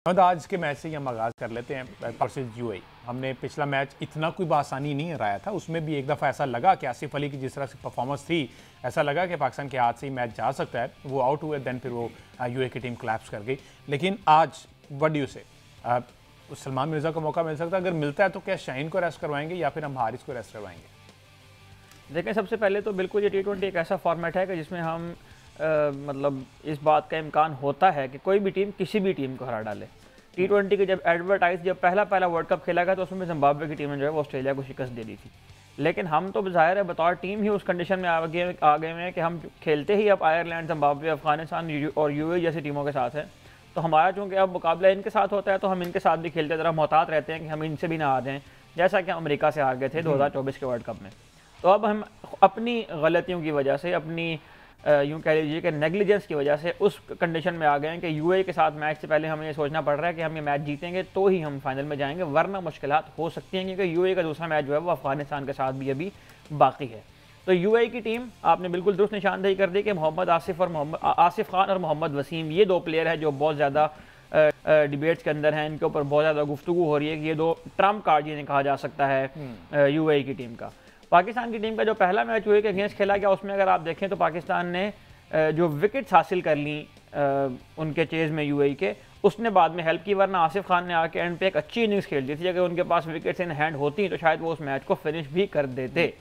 आज के मैच से ही हम आगाज़ कर लेते हैं वर्सेस यूएई। हमने पिछला मैच इतना कोई बआसानी नहीं हराया था, उसमें भी एक दफ़ा ऐसा लगा कि आसिफ अली की जिस तरह से परफॉर्मेंस थी, ऐसा लगा कि पाकिस्तान के हाथ से ही मैच जा सकता है। वो आउट हुए, देन फिर वो यूएई की टीम कोलैप्स कर गई। लेकिन आज व्हाट डू यू से, सलमान मिर्ज़ा को मौका मिल सकता है? अगर मिलता है तो क्या शाहीन को रेस्ट करवाएंगे या फिर हम हारिस को रेस्ट करवाएंगे? देखें, सबसे पहले तो बिल्कुल ये T20 एक ऐसा फॉर्मेट है कि जिसमें हम मतलब इस बात का इम्कान होता है कि कोई भी टीम किसी भी टीम को हरा डाले। T20 की जब पहला वर्ल्ड कप खेला गया तो उसमें जिम्बाब्वे की टीम ने जो है वो ऑस्ट्रेलिया को शिकस्त दे दी थी। लेकिन हम तो ज़ाहिर है बतौर टीम ही उस कंडीशन में आ गए हैं कि हम खेलते ही अब आयरलैंड, जिम्बाब्वे, अफगानिस्तान और यूएई जैसी टीमों के साथ हैं। तो हमारा चूँकि अब मुकाबला इनके साथ होता है तो हम इनके साथ भी खेलते ज़रा मोहतात रहते हैं कि हम इनसे भी ना आ जाएँ, जैसा कि हम अमेरिका से हार गए थे 2024 के वर्ल्ड कप में। तो अब हम अपनी गलतियों की वजह से, अपनी यूँ कह लीजिए कि नेग्लिजेंस की वजह से उस कंडीशन में आ गए हैं कि यूएई के साथ मैच से पहले हमें ये सोचना पड़ रहा है कि हम ये मैच जीतेंगे तो ही हम फाइनल में जाएंगे, वरना मुश्किलात हो सकती हैं क्योंकि यूएई का दूसरा मैच जो है वो अफगानिस्तान के साथ भी अभी बाकी है। तो यूएई की टीम आपने बिल्कुल दुरुस्त निशानदेही कर दी कि आसिफ खान और मोहम्मद वसीम ये दो प्लेयर हैं जो बहुत ज़्यादा डिबेट्स के अंदर हैं, इनके ऊपर बहुत ज़्यादा गुफ्तगू हो रही है कि ये दो ट्रम्प कार्ड जिन्हें कहा जा सकता है यूएई की टीम का। पाकिस्तान की टीम का जो पहला मैच यूएई के अगेंस्ट खेला गया उसमें अगर आप देखें तो पाकिस्तान ने जो विकेट्स हासिल कर ली उनके चेज़ में यूएई के, उसने बाद में हेल्प की, वरना आसिफ खान ने आके एंड पे एक अच्छी इनिंग्स खेल दी थी। अगर उनके पास विकेट्स इन हैंड होती तो शायद वो उस मैच को फिनिश भी कर देते।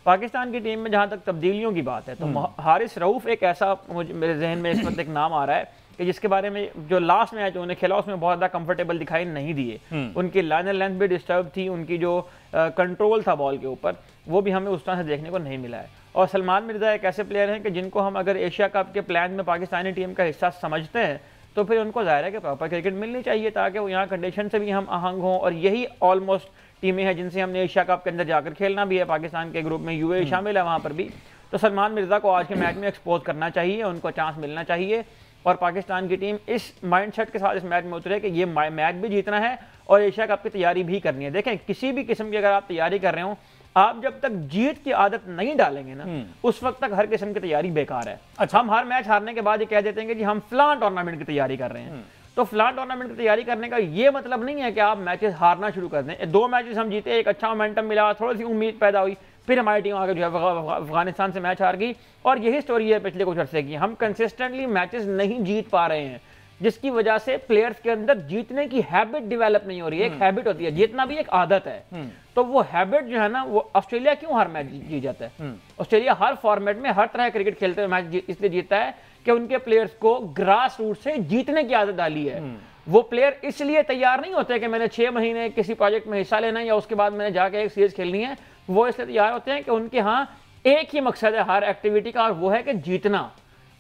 पाकिस्तान की टीम में जहाँ तक तब्दीलियों की बात है तो हारिस रऊफ एक ऐसा मेरे जहन में इस वक्त एक नाम आ रहा है कि जिसके बारे में जो लास्ट मैच उन्होंने खेला उसमें बहुत ज़्यादा कंफर्टेबल दिखाई नहीं दिए। उनकी लाइनर लेंथ भी डिस्टर्ब थी, उनकी जो कंट्रोल था बॉल के ऊपर वो भी हमें उस तरह से देखने को नहीं मिला है। और सलमान मिर्ज़ा एक ऐसे प्लेयर हैं कि जिनको हम अगर एशिया कप के प्लान में पाकिस्तानी टीम का हिस्सा समझते हैं तो फिर उनको ज़ाहिर है कि प्रॉपर क्रिकेट मिलनी चाहिए ताकि वो यहाँ कंडीशन से भी हम आहंग हों। और यही ऑलमोस्ट टीमें हैं जिनसे हमने एशिया कप के अंदर जाकर खेलना भी है। पाकिस्तान के ग्रुप में यूएई शामिल है वहाँ पर भी। तो सलमान मिर्ज़ा को आज के मैच में एक्सपोज करना चाहिए, उनको चांस मिलना चाहिए और पाकिस्तान की टीम इस माइंडसेट के साथ इस मैच में उतरे कि ये मैच भी जीतना है और एशिया कप की तैयारी भी करनी है। देखें, किसी भी किस्म की अगर आप तैयारी कर रहे हो, आप जब तक जीत की आदत नहीं डालेंगे ना उस वक्त तक हर किस्म की तैयारी बेकार है। अच्छा, हम हर मैच हारने के बाद ये कह देते हैं कि जी हम फलां टूर्नामेंट की तैयारी कर रहे हैं। तो फलां टूर्नामेंट की तैयारी करने का ये मतलब नहीं है कि आप मैचेस हारना शुरू कर दें। 2 मैचेस हम जीते, एक अच्छा मोमेंटम मिला, थोड़ी सी उम्मीद पैदा हुई, फिर हमारी टीम आगे जो है अफगानिस्तान से मैच हार गई। और यही स्टोरी है पिछले कुछ अर्से की, हम कंसिस्टेंटली मैचेस नहीं जीत पा रहे हैं जिसकी वजह से प्लेयर्स के अंदर जीतने की हैबिट डेवलप नहीं हो रही है। एक हैबिट होती है, जीतना भी एक आदत है। तो वो हैबिट जो है ना, वो ऑस्ट्रेलिया क्यों हर मैच जीत जाता है? ऑस्ट्रेलिया हर फॉर्मेट में हर तरह क्रिकेट खेलते हुए मैच इसलिए जीतता है कि उनके प्लेयर्स को ग्रास रूट से जीतने की आदत डाली है। वो प्लेयर इसलिए तैयार नहीं होते कि मैंने 6 महीने किसी प्रोजेक्ट में हिस्सा लेना है या उसके बाद मैंने जाके एक सीरीज खेलनी है। वो इसलिए तैयार होते हैं कि उनके यहाँ एक ही मकसद है हर एक्टिविटी का, और वो है कि जीतना।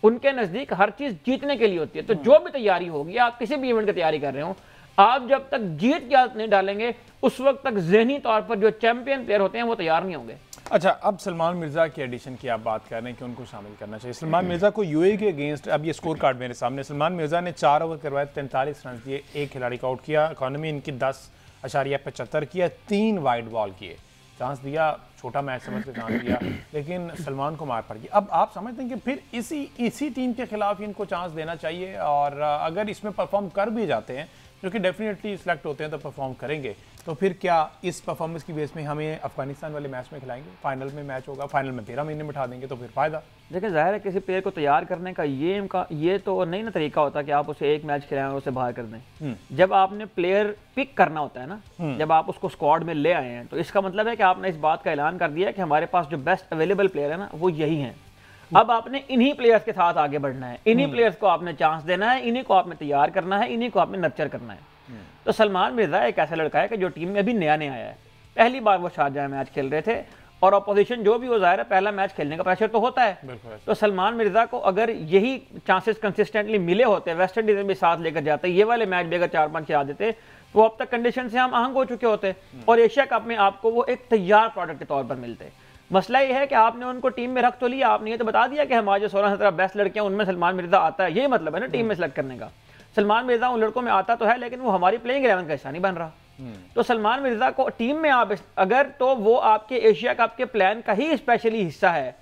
उनके नजदीक हर चीज जीतने के लिए होती है। तो जो भी तैयारी होगी, आप किसी भी इवेंट की तैयारी कर रहे हो, आप जब तक जीत की आदत नहीं डालेंगे उस वक्त तक ज़हनी तौर पर जो चैंपियन प्लेयर होते हैं वो तैयार नहीं होंगे। अच्छा, अब सलमान मिर्ज़ा के एडिशन की आप बात कर रहे हैं कि उनको शामिल करना चाहिए। सलमान मिर्ज़ा को यूएई के अगेंस्ट, अब ये स्कोर कार्ड मेरे सामने, सलमान मिर्ज़ा ने 4 ओवर करवाए, 43 रन दिए, एक खिलाड़ी को आउट किया, इकॉनमी इनकी 10.75 किया, 3 वाइड बॉल किए, चांस दिया, छोटा मैच समझ के चांस दिया, लेकिन सलमान को मार पड़ गई। अब आप समझते हैं कि फिर इसी टीम के खिलाफ इनको चांस देना चाहिए, और अगर इसमें परफॉर्म कर भी जाते हैं, जो कि डेफिनेटली सिलेक्ट होते हैं तो परफॉर्म करेंगे, तो फिर क्या इस परफॉर्मेंस की बेस में हमें अफगानिस्तान वाले मैच में खिलाएंगे? फाइनल में मैच होगा, फाइनल में 13 महीने बिठा देंगे तो फिर फायदा। देखिए, जाहिर है किसी प्लेयर को तैयार करने का ये तो नहीं ना तरीका होता कि आप उसे एक मैच खिलाएं और उसे बाहर कर दें। जब आपने प्लेयर पिक करना होता है ना, जब आप उसको स्क्वाड में ले आए हैं, तो इसका मतलब है कि आपने इस बात का ऐलान कर दिया कि हमारे पास जो बेस्ट अवेलेबल प्लेयर है ना वो यही हैं। अब आपने इन्हीं प्लेयर्स के साथ आगे बढ़ना है, इन्हीं प्लेयर्स को आपने चांस देना है, इन्हीं को आपने तैयार करना है, इन्हीं को आपने नर्चर करना है। तो सलमान मिर्ज़ा एक ऐसा लड़का है कि जो टीम में अभी नया आया है, पहली बार वो शारजाह मैच खेल रहे थे और अपोजिशन जो भी हो, जाहिर है पहला मैच खेलने का प्रेशर तो होता है। तो सलमान मिर्ज़ा को अगर यही चांसेस कंसिस्टेंटली मिले होते, वेस्ट इंडीज में भी साथ लेकर जाते, ये वाले मैच भी अगर 4-5 खिला देते तो अब तक कंडीशन से हम आहंग हो चुके होते और एशिया कप में आपको वो एक तैयार प्रोडक्ट के तौर पर मिलते। मसला ये है कि आपने उनको टीम में रख तो लिया, आपने ये तो बता दिया कि हमारे जो 16-17 बेस्ट लड़के हैं उनमें सलमान मिर्ज़ा आता है, यही मतलब है ना टीम में सेलेक्ट करने का। सलमान मिर्ज़ा उन लड़कों में आता तो है लेकिन वो हमारी प्लेइंग 11 का हिस्सा नहीं बन रहा। तो सलमान मिर्ज़ा को टीम में आप अगर, तो वो आपके एशिया कप के प्लान का ही स्पेशली हिस्सा है,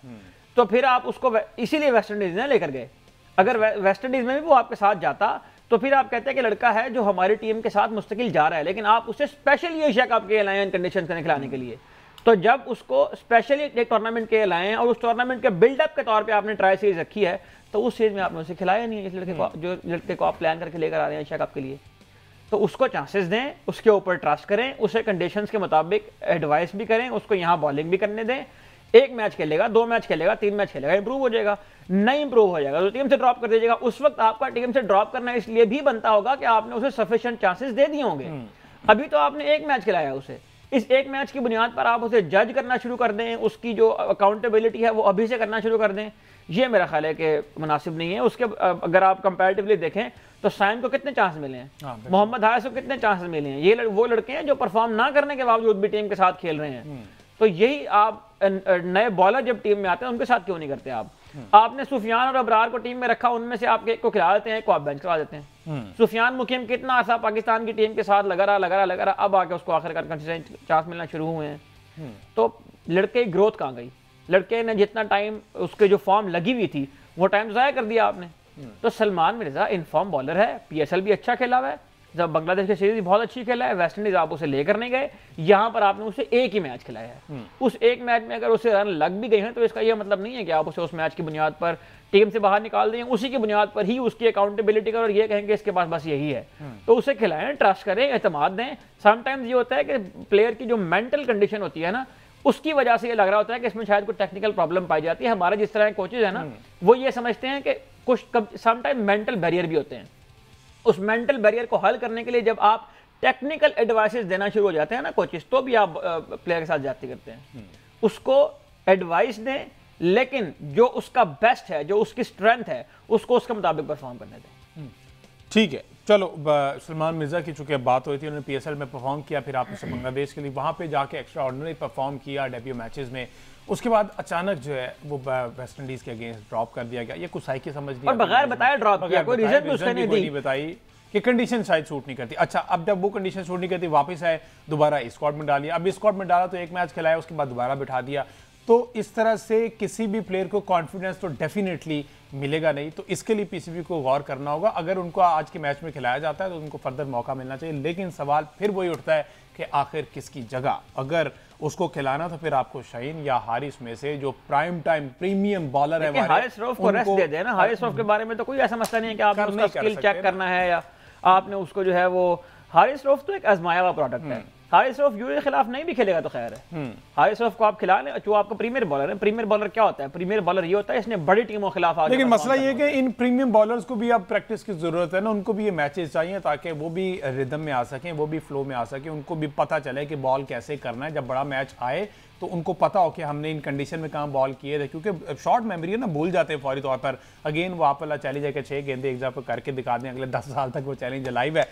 तो फिर आप उसको इसीलिए वेस्ट इंडीज ने लेकर गए। अगर वेस्ट इंडीज में भी वो आपके साथ जाता तो फिर आप कहते हैं कि लड़का है जो हमारी टीम के साथ मुस्तकिल जा रहा है, लेकिन आप उसे स्पेशली एशिया कप के लाए कंडीशन में खिलाने के लिए। तो जब उसको स्पेशली एक टूर्नामेंट के लाए और उस टूर्नामेंट के बिल्डअप के तौर पे आपने ट्राई सीरीज रखी है, तो उस सीरीज में आपने उसे खिलाया नहीं है। इस लड़के को, जो लड़के को आप प्लान करके लेकर आ रहे हैं एशिया कप के लिए, तो उसको चांसेस दें, उसके ऊपर ट्रस्ट करें, उसे कंडीशंस के मुताबिक एडवाइस भी करें, उसको यहाँ बॉलिंग भी करने दें। 1 मैच खेलेगा, 2 मैच खेलेगा, 3 मैच खेलेगा, इंप्रूव हो जाएगा। नहीं इंप्रूव हो जाएगा तो टीम से ड्रॉप कर दीजिएगा। उस वक्त आपका टीम से ड्रॉप करना इसलिए भी बनता होगा कि आपने उसे सफिशिएंट चांसेस दे दिए होंगे। अभी तो आपने 1 मैच खिलाया उसे, इस 1 मैच की बुनियाद पर आप उसे जज करना शुरू कर दें, उसकी जो अकाउंटेबिलिटी है वो अभी से करना शुरू कर दें, ये मेरा ख्याल है कि मुनासिब नहीं है। उसके अगर आप कंपैरेटिवली देखें तो साइम को कितने चांस मिले हैं, मोहम्मद हारिस को कितने चांसेस मिले हैं, ये वो लड़के हैं जो परफॉर्म ना करने के बावजूद भी टीम के साथ खेल रहे हैं। तो यही आप नए बॉलर जब टीम में आते हैं उनके साथ क्यों नहीं करते आप? आपने सुफियान और अबरार को टीम में रखा, उनमें से आप एक को खिला देते हैं, एक को आप बेंच करवा देते हैं। सुफियान मुकीम कितना अर्सा पाकिस्तान की टीम के साथ लगा रहा, अब आके उसको आखिरकार कंसिस्टेंट चांस मिलना शुरू हुए हैं। तो लड़के की ग्रोथ कहाँ गई? लड़के ने जितना टाइम उसके जो फॉर्म लगी हुई थी वो टाइम ज़ाया कर दिया आपने। तो सलमान मिर्जा इनफॉर्म बॉलर है, PSL भी अच्छा खेला हुआ है, जब बांग्लादेश की सीरीज बहुत अच्छी खेला है, वेस्ट इंडीज आप उसे लेकर नहीं गए, यहाँ पर आपने उसे 1 ही मैच खिलाया है। उस 1 मैच में अगर उसे रन लग भी गए हैं तो इसका यह मतलब नहीं है कि आप उसे उस मैच की बुनियाद पर टीम से बाहर निकाल दें, उसी की बुनियाद पर ही उसकी अकाउंटेबिलिटी करें और ये कहेंगे इसके पास बस यही है। तो उसे खिलाएं, ट्रस्ट करें, एतमाद दें। समटाइम्स ये होता है कि प्लेयर की जो मेंटल कंडीशन होती है ना, उसकी वजह से ये लग रहा होता है कि इसमें शायद कोई टेक्निकल प्रॉब्लम पाई जाती है। हमारे जिस तरह के कोचेज है ना, वो ये समझते हैं कि कुछ समटाइम मेंटल बैरियर भी होते हैं। उस मेंटल बैरियर को हल करने के लिए जब आप टेक्निकल एडवाइसेस देना शुरू हो जाते हैं ना कोचेस, तो भी आप प्लेयर के साथ जाती करते हैं। उसको एडवाइस दें, लेकिन जो उसका बेस्ट है, जो उसकी स्ट्रेंथ है, उसको उसके मुताबिक परफॉर्म करने दें। ठीक है, चलो सलमान मिर्जा की चूंकि बात हुई थी, उन्होंने PSL में परफॉर्म किया, फिर आपने बांग्लादेश के लिए वहाँ पे जाके एक्स्ट्रा ऑर्डिनरी परफॉर्म किया डेब्यू मैचेस में। उसके बाद अचानक जो है वो वेस्ट इंडीज के अगेंस्ट ड्रॉप कर दिया गया। ये कुछ साइकी समझ नहीं, और बगैर बताए ड्रॉप किया, कोई रीजन भी उसने नहीं बताई कि कंडीशन शायद सूट नहीं करती। अच्छा, अब जब वो कंडीशन सूट नहीं करती, वापस आए, दोबारा स्क्वाड में डालिए। अब स्क्वाड में डाला तो 1 मैच खिलाया, उसके बाद दोबारा बिठा दिया। तो इस तरह से किसी भी प्लेयर को कॉन्फिडेंस तो डेफिनेटली मिलेगा नहीं। तो इसके लिए PCB को गौर करना होगा। अगर उनको आज के मैच में खिलाया जाता है तो उनको फर्दर मौका मिलना चाहिए, लेकिन सवाल फिर वही उठता है कि आखिर किसकी जगह अगर उसको खिलाना, तो फिर आपको शाहीन या हारिस में से जो प्राइम टाइम प्रीमियम बॉलर है, हारिस रऊफ को रेस्ट दे देना। हारिस रऊफ के बारे में तो कोई ऐसा मसला नहीं है कि आपने उसका स्किल चेक करना है या आपने उसको जो है वो, हारिस रऊफ तो एक आजमाया हुआ प्रोडक्ट है। हारिस रऊफ यूएई के खिलाफ नहीं भी खेलेगा तो खैर है। हारिस रऊफ को आप खिला लें, जो आपका प्रीमियर बॉलर है। प्रीमियर बॉलर क्या होता है? प्रीमियर बॉलर ये होता है इसने बड़ी टीमों के खिलाफ आगे। लेकिन मसला ये कि इन प्रीमियम बॉलर्स को भी अब प्रैक्टिस की जरूरत है ना, उनको भी ये मैचेस चाहिए ताकि वो भी रिदम में आ सकें, वो भी फ्लो में आ सकें, उनको भी पता चले कि बॉल कैसे करना है। जब बड़ा मैच आए तो उनको पता हो कि हमने इन कंडीशन में कहाँ बॉल किए थे, क्योंकि शॉर्ट मेमोरी है ना, भूल जाते हैं फौरी तौर पर। अगेन वो आप वाला चैलेंज है कि 6 गेंदें एक जगह पर करके दिखा दें, अगले 10 साल तक वो चैलेंज लाइव है।